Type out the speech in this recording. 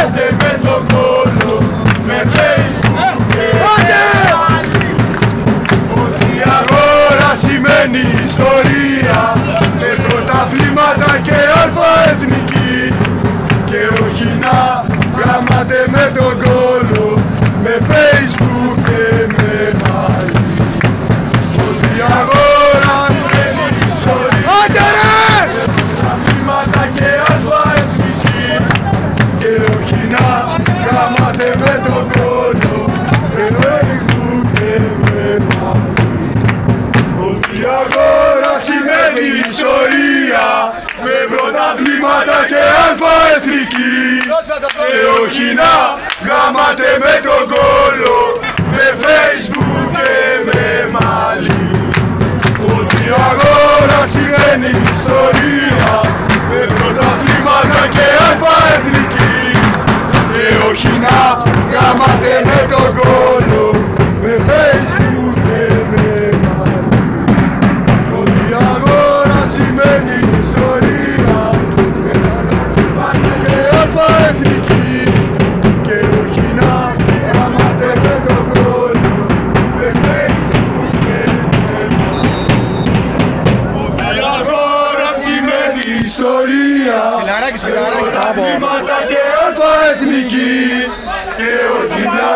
γάματε με τον κόλλο, με Facebook και ότι η αγορά σημαίνει ιστορία, με πρωταθλήματα και αλφαεθνική, και όχι να γάματε με τον κόλλο, με Facebook και με μαλλί. Ότι η αγορά σημαίνει ιστορία, με πρωταθλήματα και αλφαεθνική, και όχι να γάματε με τον κόλλο, με Facebook και με μαλλί. Ότι η αγορά σημαίνει ιστορία, με πρωταθλήματα και αλφαεθνική, και όχι να γάματε με τον κόλλο, με Facebook και με μαλλί. Ότι η αγορά σημαίνει ιστορία, με πρωταθλήματα και αλφαεθνική, και όχι να γάματε με τον κόλλο, με Facebook και με μαλλί. Ότι η αγορά σημαίνει ιστορία, με πρωταθλήματα και αλφαεθνική, και όχι να γάματε με τον κόλλο, με Facebook και με μαλλί. Ότι η αγορά σημαίνει ιστορία, με πρωταθλήματα και αλφαεθνική, και όχι να